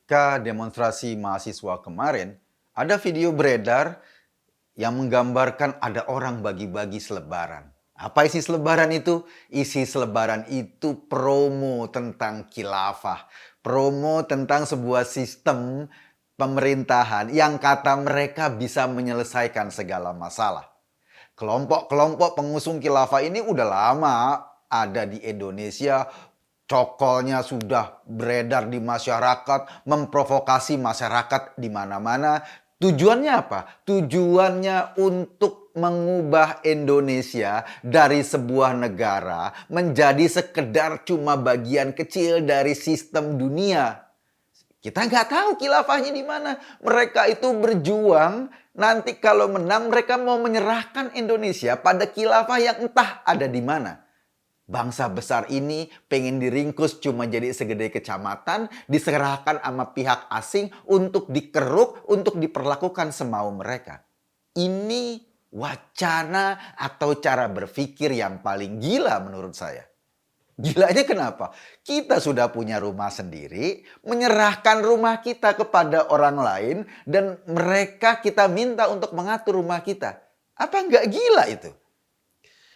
Ketika demonstrasi mahasiswa kemarin, ada video beredar yang menggambarkan ada orang bagi-bagi selebaran. Apa isi selebaran itu? Isi selebaran itu promo tentang khilafah. Promo tentang sebuah sistem pemerintahan yang kata mereka bisa menyelesaikan segala masalah. Kelompok-kelompok pengusung khilafah ini udah lama ada di Indonesia. Cokolnya sudah beredar di masyarakat, memprovokasi masyarakat di mana-mana. Tujuannya apa? Tujuannya untuk mengubah Indonesia dari sebuah negara menjadi sekedar cuma bagian kecil dari sistem dunia. Kita nggak tahu khilafahnya di mana. Mereka itu berjuang, nanti kalau menang mereka mau menyerahkan Indonesia pada khilafah yang entah ada di mana. Bangsa besar ini pengen diringkus cuma jadi segede kecamatan, diserahkan sama pihak asing untuk dikeruk, untuk diperlakukan semau mereka. Ini wacana atau cara berpikir yang paling gila menurut saya. Gilanya kenapa? Kita sudah punya rumah sendiri, menyerahkan rumah kita kepada orang lain, dan mereka kita minta untuk mengatur rumah kita. Apa nggak gila itu?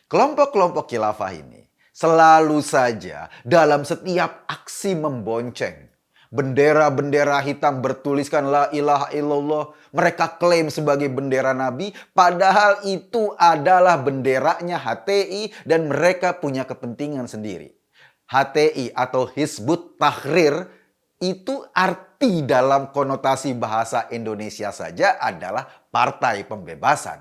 Kelompok-kelompok khilafah ini selalu saja dalam setiap aksi membonceng. Bendera-bendera hitam bertuliskan la ilaha illallah. Mereka klaim sebagai bendera Nabi. Padahal itu adalah benderanya HTI dan mereka punya kepentingan sendiri. HTI atau Hizbut Tahrir itu arti dalam konotasi bahasa Indonesia saja adalah partai pembebasan.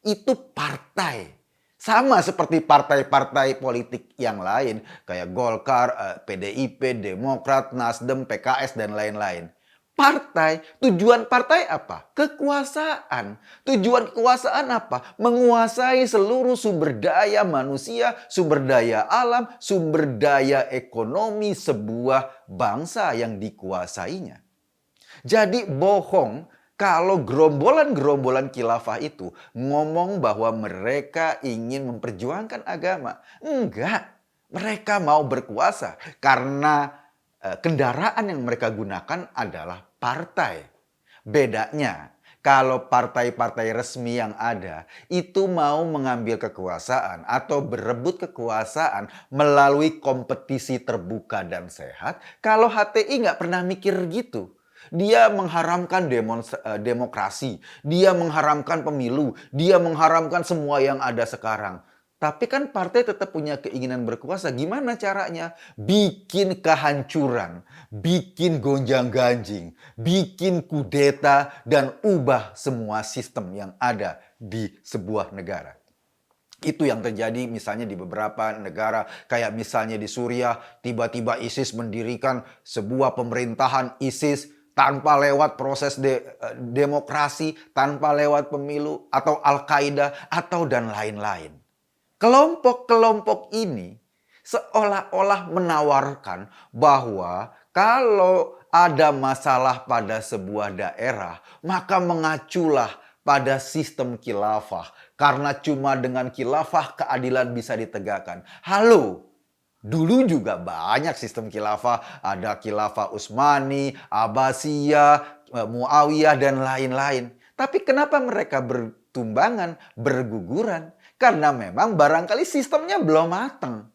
Itu partai. Sama seperti partai-partai politik yang lain, kayak Golkar, PDIP, Demokrat, Nasdem, PKS, dan lain-lain. Partai, tujuan partai apa? Kekuasaan. Tujuan kekuasaan apa? Menguasai seluruh sumber daya manusia, sumber daya alam, sumber daya ekonomi sebuah bangsa yang dikuasainya. Jadi bohong kalau gerombolan-gerombolan khilafah itu ngomong bahwa mereka ingin memperjuangkan agama. Enggak, mereka mau berkuasa karena kendaraan yang mereka gunakan adalah partai. Bedanya, kalau partai-partai resmi yang ada itu mau mengambil kekuasaan atau berebut kekuasaan melalui kompetisi terbuka dan sehat, kalau HTI nggak pernah mikir gitu. Dia mengharamkan demokrasi, dia mengharamkan pemilu, dia mengharamkan semua yang ada sekarang. Tapi kan partai tetap punya keinginan berkuasa. Gimana caranya? Bikin kehancuran, bikin gonjang-ganjing, bikin kudeta, dan ubah semua sistem yang ada di sebuah negara. Itu yang terjadi misalnya di beberapa negara, kayak misalnya di Suriah, tiba-tiba ISIS mendirikan sebuah pemerintahan ISIS tanpa lewat proses demokrasi, tanpa lewat pemilu, atau Al-Qaeda, atau dan lain-lain. Kelompok-kelompok ini seolah-olah menawarkan bahwa kalau ada masalah pada sebuah daerah, maka mengaculah pada sistem khilafah. Karena cuma dengan khilafah keadilan bisa ditegakkan. Halo, dulu juga banyak sistem khilafah. Ada khilafah Utsmani, Abbasiyah, Muawiyah, dan lain-lain. Tapi kenapa mereka bertumbangan, berguguran? Karena memang barangkali sistemnya belum matang.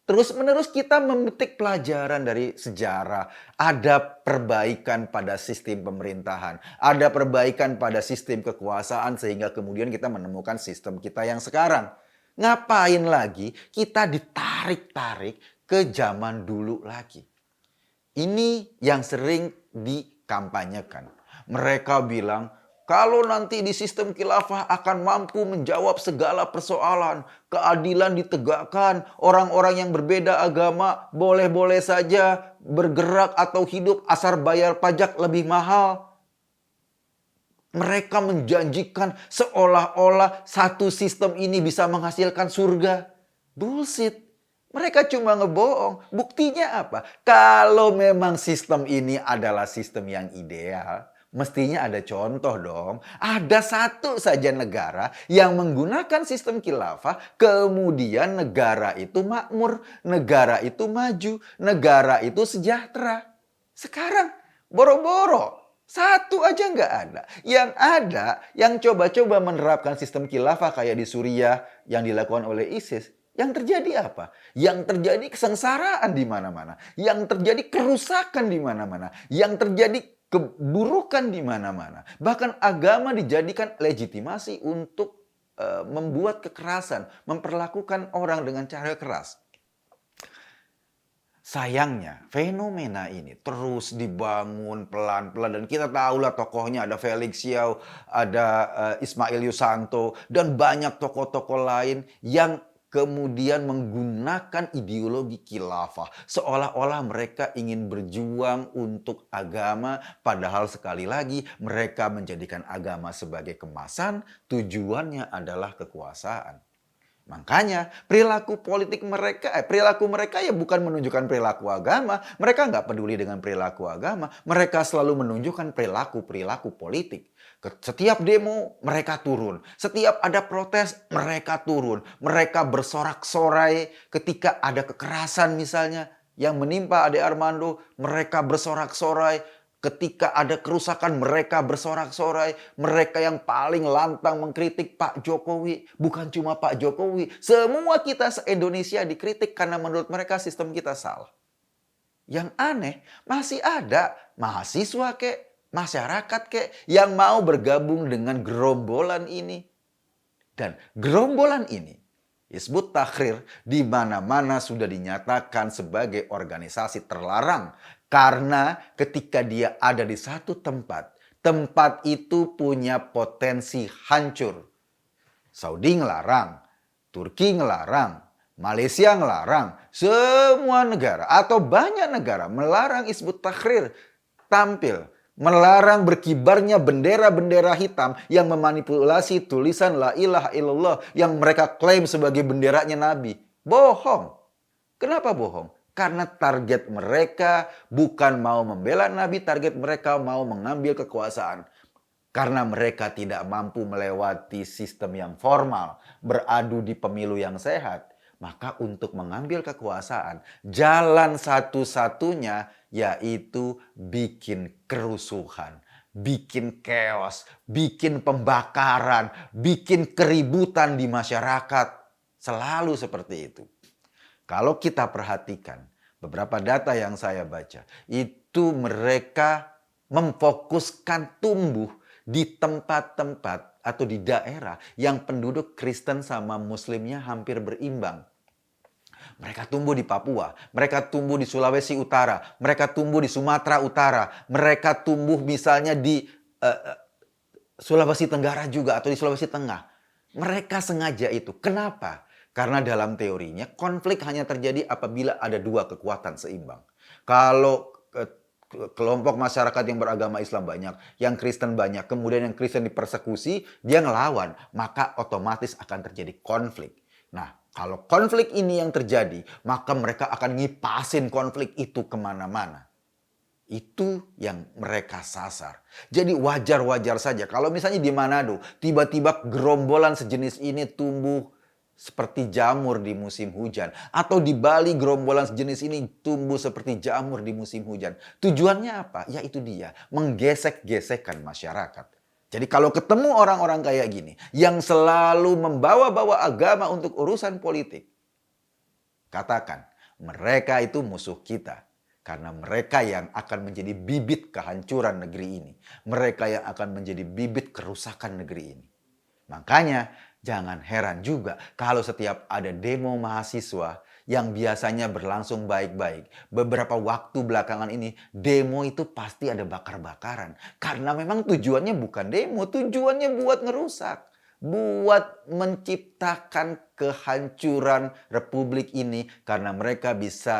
Terus-menerus kita memetik pelajaran dari sejarah. Ada perbaikan pada sistem pemerintahan. Ada perbaikan pada sistem kekuasaan sehingga kemudian kita menemukan sistem kita yang sekarang. Ngapain lagi kita ditarik-tarik ke zaman dulu lagi? Ini yang sering dikampanyekan. Mereka bilang, kalau nanti di sistem khilafah akan mampu menjawab segala persoalan. Keadilan ditegakkan, orang-orang yang berbeda agama boleh-boleh saja bergerak atau hidup asal bayar pajak lebih mahal. Mereka menjanjikan seolah-olah satu sistem ini bisa menghasilkan surga. Bullshit. Mereka cuma ngebohong. Buktinya apa? Kalau memang sistem ini adalah sistem yang ideal, mestinya ada contoh dong. Ada satu saja negara yang menggunakan sistem khilafah, kemudian negara itu makmur, negara itu maju, negara itu sejahtera. Sekarang Boro-boro. Satu aja nggak ada. Yang ada, yang coba-coba menerapkan sistem khilafah kayak di Suriah yang dilakukan oleh ISIS. Yang terjadi apa? Yang terjadi kesengsaraan di mana-mana. Yang terjadi kerusakan di mana-mana. Yang terjadi keburukan di mana-mana. Bahkan agama dijadikan legitimasi untuk membuat kekerasan, memperlakukan orang dengan cara keras. Sayangnya, fenomena ini terus dibangun pelan-pelan dan kita tahulah tokohnya ada Felix Xiao, ada Ismail Yusanto dan banyak tokoh-tokoh lain yang kemudian menggunakan ideologi khilafah seolah-olah mereka ingin berjuang untuk agama, padahal sekali lagi mereka menjadikan agama sebagai kemasan, tujuannya adalah kekuasaan. Makanya perilaku mereka ya bukan menunjukkan perilaku agama. Mereka nggak peduli dengan perilaku agama. Mereka selalu menunjukkan perilaku politik. Setiap demo mereka turun. Setiap ada protes mereka turun. Mereka bersorak-sorai ketika ada kekerasan misalnya yang menimpa Ade Armando. Mereka bersorak-sorai. Ketika ada kerusakan mereka bersorak-sorai. Mereka yang paling lantang mengkritik Pak Jokowi. Bukan cuma Pak Jokowi. Semua kita se-Indonesia dikritik karena menurut mereka sistem kita salah. Yang aneh masih ada mahasiswa masyarakat yang mau bergabung dengan gerombolan ini. Dan gerombolan ini Hizbut Tahrir di mana-mana sudah dinyatakan sebagai organisasi terlarang. Karena ketika dia ada di satu tempat, tempat itu punya potensi hancur. Saudi ngelarang, Turki ngelarang, Malaysia ngelarang, semua negara atau banyak negara melarang Hizbut Tahrir tampil. Melarang berkibarnya bendera-bendera hitam yang memanipulasi tulisan La ilaha illallah yang mereka klaim sebagai benderanya Nabi. Bohong. Kenapa bohong? Karena target mereka bukan mau membela Nabi, target mereka mau mengambil kekuasaan. Karena mereka tidak mampu melewati sistem yang formal, beradu di pemilu yang sehat. Maka untuk mengambil kekuasaan, jalan satu-satunya yaitu bikin kerusuhan, bikin chaos, bikin pembakaran, bikin keributan di masyarakat. Selalu seperti itu. Kalau kita perhatikan beberapa data yang saya baca, itu mereka memfokuskan tumbuh di tempat-tempat atau di daerah yang penduduk Kristen sama Muslimnya hampir berimbang. Mereka tumbuh di Papua, mereka tumbuh di Sulawesi Utara, mereka tumbuh di Sumatera Utara, mereka tumbuh misalnya di Sulawesi Tenggara juga atau di Sulawesi Tengah. Mereka sengaja itu. Kenapa? Karena dalam teorinya konflik hanya terjadi apabila ada dua kekuatan seimbang. Kalau kelompok masyarakat yang beragama Islam banyak, yang Kristen banyak, kemudian yang Kristen dipersekusi, dia ngelawan, maka otomatis akan terjadi konflik. Nah, kalau konflik ini yang terjadi, maka mereka akan ngipasin konflik itu kemana-mana. Itu yang mereka sasar. Jadi wajar-wajar saja kalau misalnya di Manado tiba-tiba gerombolan sejenis ini tumbuh seperti jamur di musim hujan. Atau di Bali gerombolan sejenis ini tumbuh seperti jamur di musim hujan. Tujuannya apa? Ya itu dia, menggesek-gesekkan masyarakat. Jadi kalau ketemu orang-orang kayak gini yang selalu membawa-bawa agama untuk urusan politik, katakan mereka itu musuh kita. Karena mereka yang akan menjadi bibit kehancuran negeri ini. Mereka yang akan menjadi bibit kerusakan negeri ini. Makanya jangan heran juga kalau setiap ada demo mahasiswa yang biasanya berlangsung baik-baik. Beberapa waktu belakangan ini demo itu pasti ada bakar-bakaran. Karena memang tujuannya bukan demo, tujuannya buat ngerusak. Buat menciptakan kehancuran republik ini karena mereka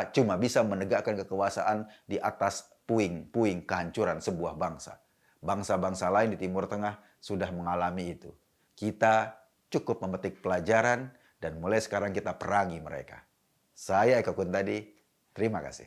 cuma bisa menegakkan kekuasaan di atas puing-puing kehancuran sebuah bangsa. Bangsa-bangsa lain di Timur Tengah sudah mengalami itu. Kita cukup memetik pelajaran dan mulai sekarang kita perangi mereka. Saya Eka Kuntadi, terima kasih.